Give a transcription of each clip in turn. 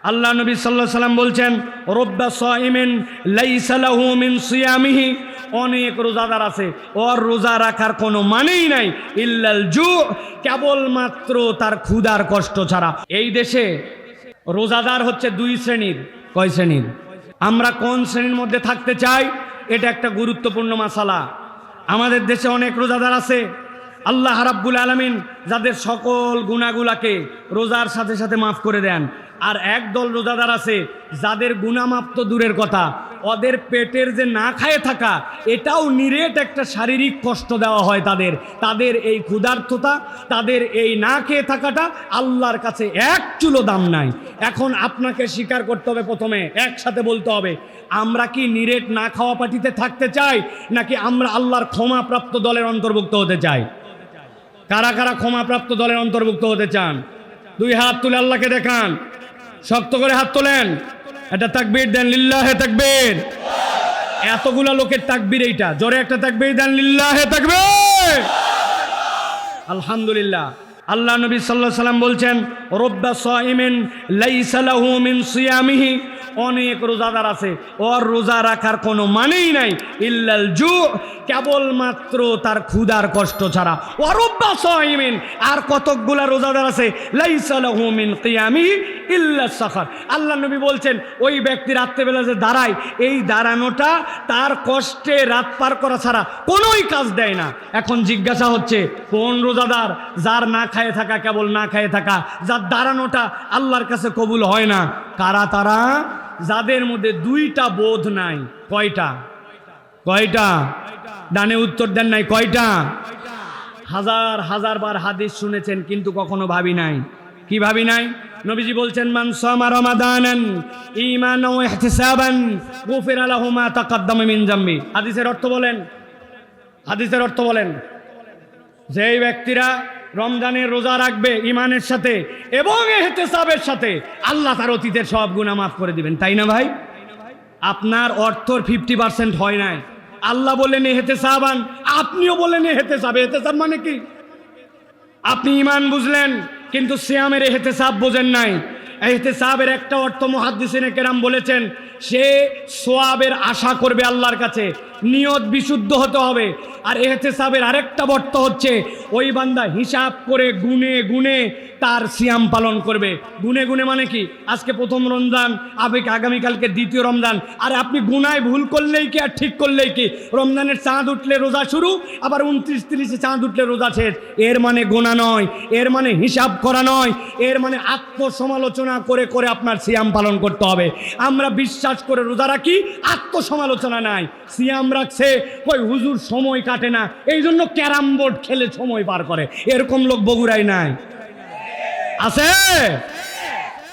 আল্লাহ নবী সাল্লাল্লাহু আলাইহি সাল্লাম বলছেন, রব্বা সাইমিন লাইসা লাহু মিন সিয়ামিহি, অনেক রোজাদার আছে, ওর রোজা রাখার কোনো মানেই নাই, ইল্লাল জু, কেবলমাত্র তার ক্ষুধার কষ্ট ছাড়া। এই দেশে রোজাদার হচ্ছে দুই শ্রেণীর। কয় শ্রেণীর? আমরা কোন শ্রেণীর মধ্যে থাকতে চাই, এটা একটা গুরুত্বপূর্ণ মাসালা। আমাদের দেশে অনেক রোজাদার আছে, আল্লাহ রাব্বুল আলামিন যাদের সকল গুনাহগুলাকে রোজার সাথে সাথে মাফ করে দেন। আর একদল রোজাদার আছে যাদের গুনাহ মাফ তো দূরের কথা, ওদের পেটের যে না খায়ে থাকা, এটাও নিরেট একটা শারীরিক কষ্ট দেওয়া হয় তাদের। তাদের এই ক্ষুধার্ততা, তাদের এই না খেয়ে থাকাটা আল্লাহর কাছে এক চুলো দাম নাই। এখন আপনাকে স্বীকার করতে হবে, প্রথমে একসাথে বলতে হবে, আমরা কি নিরেট না খাওয়া পার্টিতে থাকতে চাই, নাকি আমরা আল্লাহর ক্ষমাপ্রাপ্ত দলের অন্তর্ভুক্ত হতে চাই? কারা কারা ক্ষমাপ্রাপ্ত দলের অন্তর্ভুক্ত হতে চান? দুই হাত তুলে আল্লাহকে দেখান, শক্ত করে হাত তোলেন, এটা তাকবীর দেন, লিল্লাহে তাকবীর। এতগুলা লোকের তাকবীর, এইটা জোরে একটা তাকবীর দেন, লিল্লাহে তাকবীর। আলহামদুলিল্লাহ। আল্লাহ নবী সাল্লাল্লাহু আলাইহি সাল্লাম বলছেন, রব্বা সাইমিন লাইসা লাহু মিন সিয়ামিহি, অনেক রোজাদার আছে, ওর রোজা রাখার কোনো মানেই নাই, ইল্লাল জু, কেবলমাত্র তার ক্ষুধার কষ্ট ছাড়া। ও রব্বা সাইমিন, আর কতকগুলা রোজাদার আছে, লাইসা লাহু মিন কিয়ামিহি ইল্লা সাখার। আল্লাহ নবী বলছেন, ওই ব্যক্তি রাত্রেবেলা যে দাঁড়ায়, এই দাঁড়ানোটা তার কষ্টে রাত পার করা ছাড়া কোনোই কাজ দেয় না। এখন জিজ্ঞাসা হচ্ছে, কোন রোজাদার? যার না খায়ে থাকা, কেবল না খায়ে থাকা, যার দাঁড়ানোটা আল্লাহর কাছে কবুল হয় না। কারা তারা? যাদের মধ্যে দুইটা বোধ নাই। কয়টা? কয়টা? ডানে উত্তর দেন নাই। কয়টা? হাজার হাজার বার হাদিস শুনেছেন, কিন্তু কখনো ভাবি নাই। কি ভাবি নাই? নবীজি বলছেন, মান সামা রমাদানান ঈমানান ওয়া ইহতিসাবান গুফিরা লাহু মা তাকাদ্দামা মিন যামবি। হাদিসের অর্থ বলেন, হাদিসের অর্থ বলেন। যেই ব্যক্তিরা রমজানের রোজা রাখবে ঈমানের সাথে এবং ইহতিসাবের সাথে, আল্লাহ তার অতীতের সব গুনাহ মাফ করে দিবেন। তাই না ভাই? আপনার অর্থর 50% হয় নাই। আল্লাহ বলেন ইহতিসাবান, আপনিও বলেন ইহতিসাব। ইহতিসাব মানে কি? আপনি ঈমান বুঝলেন, কিন্তু সিয়ামের ইহতিসাব বোঝেন নাই। ইহতিসাবের একটা অর্থ মুহাদ্দিসিনে কেরাম বলেছেন, সে সওয়াবের আশা করবে আল্লাহর কাছে, নিয়ত বিশুদ্ধ হতে হবে। আর ইহতিসাবের আরেকটা অর্থ হচ্ছে, ওই বান্দা হিসাব করে গুনে গুনে তার সিয়াম পালন করবে। গুনে গুনে মানে কি? আজকে প্রথম রমজান, আগামীকালকে দ্বিতীয় রমজান। আর আপনি গুনায় ভুল করলেই কি আর ঠিক করলেই কি? রমজানের চাঁদ উঠলে রোজা শুরু, আবার 29-30-এ চাঁদ উঠলে রোজা শেষ। এর মানে গোনা নয়, এর মানে হিসাব করা নয়, এর মানে আত্মসমালোচনা করে করে আপনার সিয়াম পালন করতে হবে। আমরা বিশ্বাস করে রোজা রাখি, আত্মসমালোচনা নাই। সিয়াম রাখছে, কই হুজুর সময় কাটে না, এই জন্য ক্যারাম বোর্ড খেলে সময় পার করে। এরকম লোক বগুড়ায় নাই? আছে?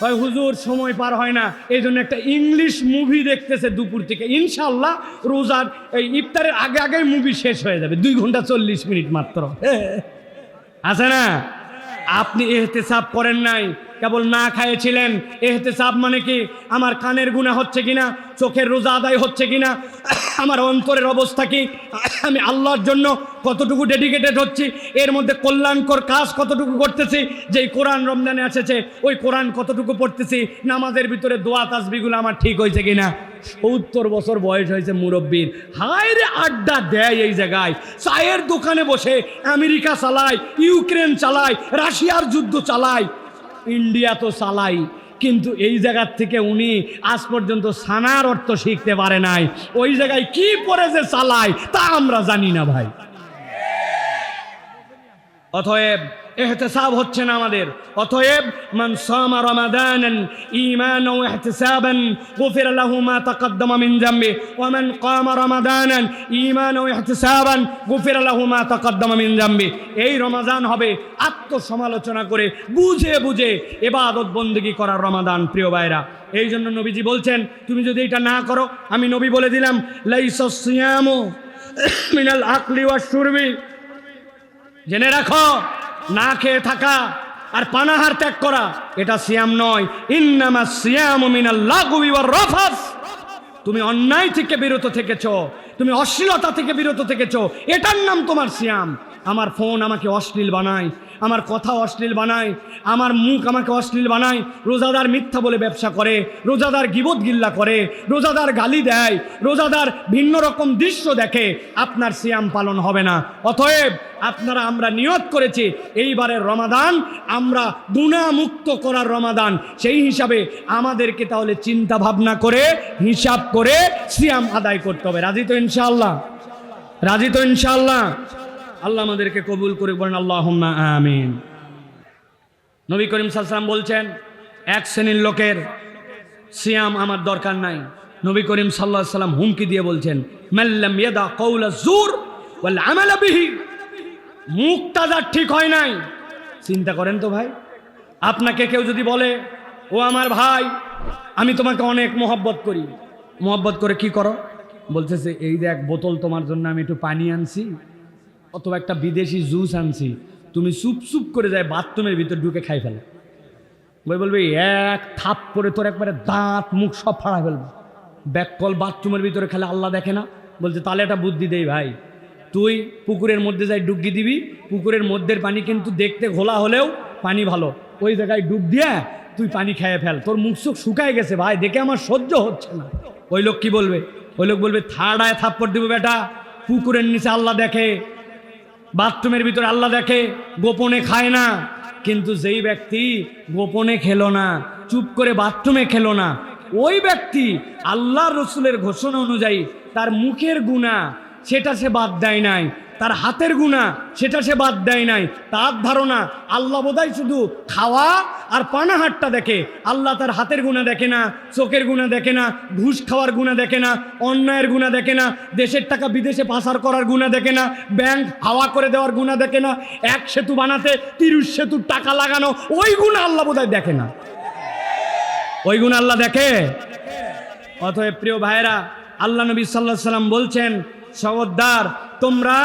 কই হুজুর সময় পার হয় না, এই জন্য একটা ইংলিশ মুভি দেখতেছে দুপুর থেকে। ইনশাআল্লাহ রোজার এই ইফতারের আগে আগে মুভি শেষ হয়ে যাবে, 2 ঘন্টা 40 মিনিট মাত্র। আছে না? আপনি ইহতিসাব করেন নাই, কেবল না খাইয়েছিলেন। ইহতিসাব মানে কি? আমার কানের গুনাহ হচ্ছে কিনা, চোখের রোজা আদায় হচ্ছে কিনা, আমার অন্তরের অবস্থা কি, আমি আল্লাহর জন্য কতটুকু ডেডিকেটেড হচ্ছি, এর মধ্যে কল্যাণকর কাজ কতটুকু করতেছি, যেই কোরআন রমজানে এসেছে ওই কোরআন কতটুকু পড়তেছি, নামাজের ভিতরে দোয়া তাসবিহগুলো আমার ঠিক হয়েছে কিনা। 70 বছর বয়স হয়েছে মুরব্বীর, হায় রে আড্ডা দেয় এই জায়গায়, চায়ের দোকানে বসে আমেরিকা চালায়, ইউক্রেন চালায়, রাশিয়ার যুদ্ধ চালায়, ইন্ডিয়া তো চালাই, কিন্তু এই জায়গার থেকে উনি আজ পর্যন্ত সানার অর্থ শিখতে পারে নাই। ওই জায়গায় কি পরে যে চালায় তা আমরা জানি না ভাই। অতএব ইহতিসাব হচ্ছে না আমাদের। অতএব মান সামা রমাদানান ঈমানান ওয়া ইহতিসাবান গুফিরা লাহু মা তাকাদ্দামা মিন যামবি ওয়া মান কামা রমাদানান ঈমানান ওয়া ইহতিসাবান গুফিরা লাহু মা তাকাদ্দামা মিন যামবি। এই রমাদান হবে আত্মসমালোচনা করে বুঝে বুঝে ইবাদত বন্দেগী করার রমাদান। প্রিয় ভাইরা, এই জন্য নবীজি বলছেন, তুমি যদি এটা না করো, আমি নবী বলে দিলাম, লাইসাস সিয়ামু মিনাল আকলি ওয়াশ শুরবি। জেনে রাখো, না খেয়ে থাকা আর পানাহার ত্যাগ করা এটা সিয়াম নয়। ইন্নামাস সিয়ামু মিনাল লাগবি ওয়ার রাফাস। তুমি অন্যায় থেকে বিরত থেকেছো, তুমি অশ্লীলতা থেকে বিরত থেকেছো, এটার নাম তোমার সিয়াম। আমার ফোন আমাকে অশ্লীল বানায়, আমার কথা অশ্লীল বানায়, আমার মুখ আমাকে অশ্লীল বানায়, রোজাদার মিথ্যা বলে ব্যবসা করে, রোজাদার গিবত গিল্লা করে, রোজাদার গালি দেয়, রোজাদার ভিন্ন রকম দৃশ্য দেখে, আপনার সিয়াম পালন হবে না। অতএব আমরা নিয়ত করেছি এইবারের রমাদান আমরা গুনাহমুক্ত করার রমাদান, সেই হিসাবে আমাদেরকে তাহলে চিন্তা ভাবনা করে হিসাব করে সিয়াম আদায় করতে হবে। রাজি তো ইনশাআল্লাহ? রাজি তো ইনশাআল্লাহ? আল্লাহ আমাদেরকে কবুল করে বলেন আল্লাহুম্মা আমিন। নবী করিম সাল্লাল্লাহু আলাইহি ওয়াসাল্লাম বলছেন, এক শ্রেণীর লোকের সিয়াম আমার দরকার নাই। নবী করিম সাল্লাল্লাহু আলাইহি ওয়াসাল্লাম হুমকি দিয়ে বলছেন, মাল্লাম ইয়াদা কাওলা যুর ওয়াল আমালা বিহি। মুখটা যার ঠিক হয় নাই, চিন্তা করেন তো ভাই, আপনাকে কেউ যদি বলে, ও আমার ভাই আমি তোমাকে অনেক মহব্বত করি, মহব্বত করে কি করো? বলতেছে এই দেখ বোতল তোমার জন্য আমি একটু পানি আনছি, অথবা একটা বিদেশি জুস আনছি, তুমি চুপ চুপ করে যায় বাথরুমের ভিতর ঢুকে খাই ফেলে। বলবে এক থাপ করে তোর একবারে দাঁত মুখ সব ফাড়া ফেলবে, ব্যাককল বাথরুমের ভিতরে খেলে আল্লাহ দেখে না? বলছে তাহলে একটা বুদ্ধি দেই ভাই, তুই পুকুরের মধ্যে যাই ডুবকি দিবি, পুকুরের মধ্যের পানি কিন্তু দেখতে ঘোলা হলেও পানি ভালো, ওই জায়গায় ডুব দিয়ে তুই পানি খেয়ে ফেল, তোর মুখ চোখ শুকায় গেছে ভাই, দেখে আমার সহ্য হচ্ছে না। ওই লোক কি বলবে? ওই লোক বলবে থাড়ায় থাপ্পড় দিব বেটা, পুকুরের নিচে আল্লাহ দেখে, বাথরুমের ভিতরে আল্লাহ দেখে, গোপনে খায় না। কিন্তু যেই ব্যক্তি গোপনে খেলো না, চুপ করে বাথরুমে খেলো না, ওই ব্যক্তি আল্লাহ রসুলের ঘোষণা অনুযায়ী তার মুখের গুনাহ সেটা সে বাদ দেয় নাই, তার হাতের গুনাহ সেটা সে বাদ দেয় নাই। তার ধারণা আল্লাহ বোধহয় শুধু খাওয়া আর পানাহারটা দেখে, আল্লাহ তার হাতের গুনাহ দেখে না, চোখের গুনাহ দেখে না, ঘুষ খাওয়ার গুনাহ দেখে না, অন্যায়ের গুনাহ দেখে না, দেশের টাকা বিদেশে পাচার করার গুনাহ দেখে না, ব্যাংক হাওয়া করে দেওয়ার গুনাহ দেখে না, এক সেতু বানাতে 30 সেতুর টাকা লাগানো ওই গুনাহ আল্লাহ বোধহয় দেখে না। ওই গুনাহ আল্লাহ দেখে? অতএব প্রিয় ভাইরা, আল্লাহ নবী সাল্লাল্লাহু আলাইহি ওয়াসাল্লাম বলছেন, খবরদার তোমরা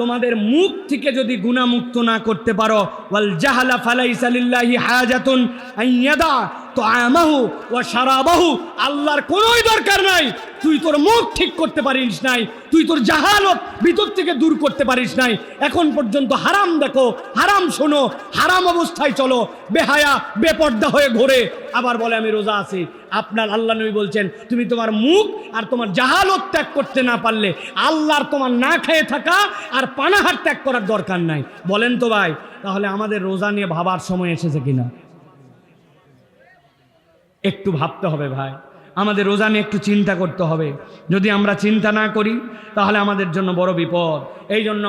তোমাদের মুখ থেকে যদি গুনাহমুক্ত না করতে পারো, ওয়াল জাহালা ফালাইসা লিল্লাহি হাজাতুন আইয়াদা তাআমাহু ওয়া শারাবাহু, আল্লাহর কোনোই দরকার নাই তুই তোর মুখ ঠিক করতে পারিস নাই, তুই তোর জাহালত ভিতর থেকে দূর করতে পারিস নাই, এখন পর্যন্ত হারাম দেখো, হারাম শোনো, হারাম অবস্থায় চলো, বেহায়া বেপর্দা হয়ে ঘোরে, আবার বলে আমি রোজা আছি। আপনার আল্লাহ নবী বলছেন, তুমি তোমার মুখ আর তোমার জাহালত ত্যাগ করতে না পারলে আল্লাহর তোমার না খেয়ে থাকা আর পানাহার ত্যাগ করার দরকার নাই। বলেন তো ভাই, তাহলে আমাদের রোজা নিয়ে ভাবার সময় এসেছে কিনা? একটু ভাবতে হবে ভাই, আমাদের রোজা নিয়ে একটু চিন্তা করতে হবে। যদি আমরা চিন্তা না করি তাহলে আমাদের জন্য বড় বিপদ। এই জন্য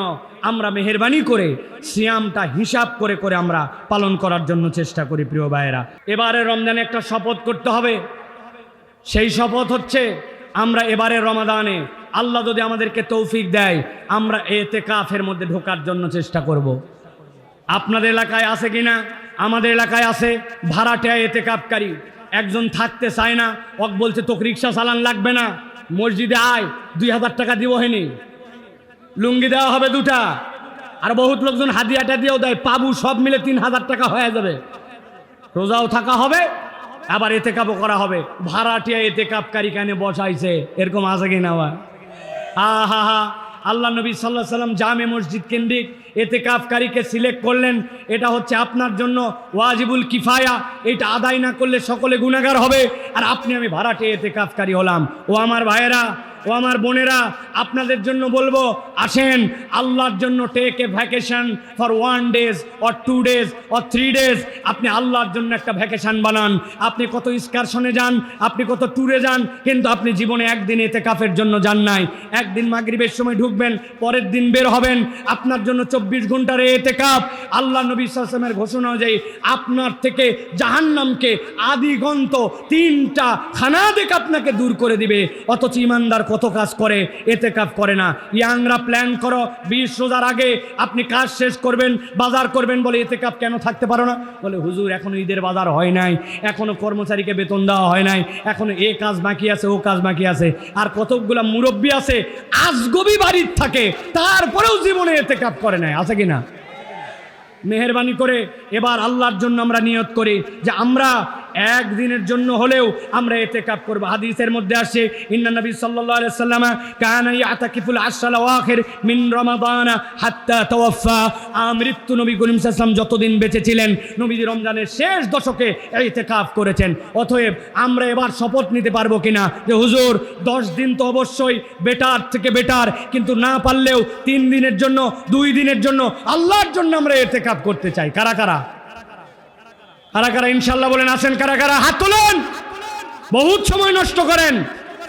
আমরা মেহেরবানি করে সিয়ামটা হিসাব করে করে আমরা পালন করার জন্য চেষ্টা করি। প্রিয় ভাইয়েরা, এবারে রমজানে একটা শপথ করতে হবে। সেই শপথ হচ্ছে, আমরা এবারে রমাদানে আল্লাহ যদি আমাদেরকে তৌফিক দেয়, আমরা এতেকাফের মধ্যে ঢোকার জন্য চেষ্টা করব। আপনাদের এলাকায় আছে কিনা? আমাদের এলাকায় আছে। ভাড়াটিয়া এতেকাফকারী একজন থাকতে চায় না, ওক বলছে তোকে রিক্সা চালান লাগবে না, মসজিদে আয়, 2000 টাকা দিব, হয়নি লুঙ্গি দেওয়া হবে 2টা, আর বহুত লোকজন হাদিয়াটা দিয়েও দেয়, পাবু সব মিলে 3000 টাকা হয়ে যাবে, রোজাও থাকা হবে আবার এতেকাফও করা হবে। ভাড়াটিয়া এতেকাফকারী কেন বসাইছে? এরকম আছে কিনা? আহা হা, আল্লাহ নবী সাল্লাল্লাহু আলাইহি ওয়াসাল্লাম জামে মসজিদ কেন্দ্রিক এতেকাফকারীকে সিলেক্ট করলেন। এটা হচ্ছে আপনার জন্য ওয়াজিবুল কিফায়া, এটা আদায় না করলে সকলে গুনাহগার হবে। আর আপনি আমি ভাড়াটে এতেকাফকারী হলাম। ও আমার ভাইয়েরা, ও আমার বোনেরা, আপনাদের জন্য বলবো, আসেন আল্লাহর জন্য take a vacation for 1 days or 2 days or 3 days। আপনি আল্লাহর জন্য একটা ভ্যাকেশন বানান। আপনি কত এক্সকারশনে যান, আপনি কত ট্যুরে যান, কিন্তু আপনি জীবনে একদিন এতেকাফের জন্য যান নাই। একদিন মাগরিবের সময় ঢুকবেন, পরের দিন বের হবেন, আপনার জন্য 24 ঘন্টার এতেকাফ। আল্লাহ নবী সাল্লাল্লাহু আলাইহি ওয়াসাল্লামের ঘোষণা অনুযায়ী আপনার থেকে জাহান্নামকে আদিগন্ত 3টা খানাদিক আপনাকে দূর করে দিবে। অথচ ইমানদার কত কাজ করে, এতেকাফ করে না। ইয়াংরা প্ল্যান করো 20 রোজার আগে আপনি কাজ শেষ করবেন, বাজার করবেন, বলে এতেকাফ কেন থাকতে পারো না? বলে হুজুর এখনো ঈদের বাজার হয় নাই, এখনো কর্মচারীকে বেতন দেওয়া হয় নাই, এখনো এ কাজ বাকি আছে, ও কাজ বাকি আছে। আর কতকগুলা মুরব্বী আছে আজগবি বাড়ির থাকে, তারপরেও জীবনে এতেকাফ করে নাই, আছে কিনা? মেহেরবানি করে এবার আল্লাহর জন্য আমরা নিয়ত করি যে আমরা একদিনের জন্য হলেও আমরা ইতিকাফ করব। হাদিসের মধ্যে আসে ইন্না নবী সাল্লাল্লাহু আলাইহি ওয়াসাল্লাম কানা ইয়াতাকিফুল আশরাল আওয়াখির মিন রমাদান হাত্তা তাওয়াফা। মৃত্যু নবী করিম সাল্লাল্লাহু আলাইহি ওয়াসাল্লাম যতদিন বেঁচে ছিলেন নবীজি রমজানের শেষ দশকে ইতিকাফ করেছেন। অতএব আমরা এবার শপথ নিতে পারবো কিনা যে হুজুর 10 দিন তো অবশ্যই বেটার থেকে বেটার, কিন্তু না পারলেও 3 দিনের জন্য 2 দিনের জন্য আল্লাহর জন্য আমরা ইতিকাফ করতে চাই। কারা কারা কারা কারা ইনশাআল্লাহ বলেন আসেন। কারা কারা হাত তুলেন। বহুত সময় নষ্ট করেন,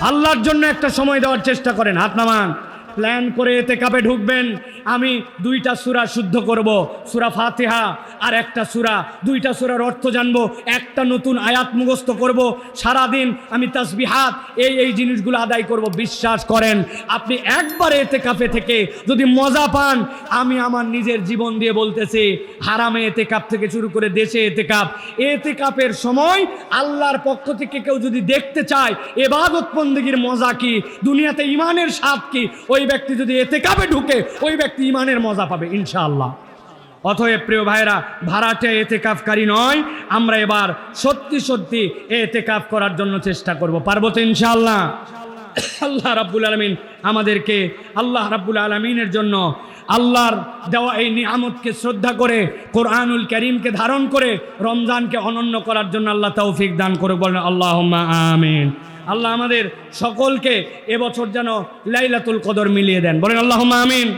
আল্লাহর জন্য একটা সময় দেওয়ার চেষ্টা করেন। হাত নামান। প্ল্যান করে ইতিকাফে ঢুকবেন। আমি 2টা সূরা শুদ্ধ করব, সূরা ফাতিহা আর একটা সূরা, 2টা সূরার অর্থ জানবো, একটা নতুন আয়াত মুখস্থ করব। সারা দিন আমি তাসবিহাত এই জিনিসগুলো আদায় করব। বিশ্বাস করেন আপনি একবার ইতিকাফে থেকে যদি মজা পান, আমি আমার নিজের জীবন দিয়ে বলতেছি, হারামে ইতিকাফ থেকে শুরু করে দেশে ইতিকাফের সময় আল্লাহর পক্ষ থেকে কেউ যদি দেখতে চায় ইবাদত বন্দেগীর মজা কি, দুনিয়াতে ঈমানের স্বাদ কি, ওই ব্যক্তি যদি ইতিকাফে ঢুকে ওই ব্যক্তি ঈমানের মজা পাবে ইনশাআল্লাহ। অতএব প্রিয় ভাইরা, ভাড়াটে ইতিকাফকারী নয়, আমরা এবার সত্যি সত্যি ইতিকাফ করার জন্য চেষ্টা করব। পারবো তো ইনশাআল্লাহ? আল্লাহ রাব্বুল আলামিন আমাদেরকে আল্লাহ রাব্বুল আলামিনের জন্য আল্লাহর দেওয়া এই নিয়ামতকে শ্রদ্ধা করে কোরআনুল কারীমকে ধারণ করে রমজানকে অনন্য করার জন্য আল্লাহ তৌফিক দান করে। বলেন আল্লাহুম্মা আমিন। আল্লাহ আমাদের সকলকে এবছর যেন লাইলাতুল কদর মিলিয়ে দেন। বলেন আল্লাহুম্মা আমিন।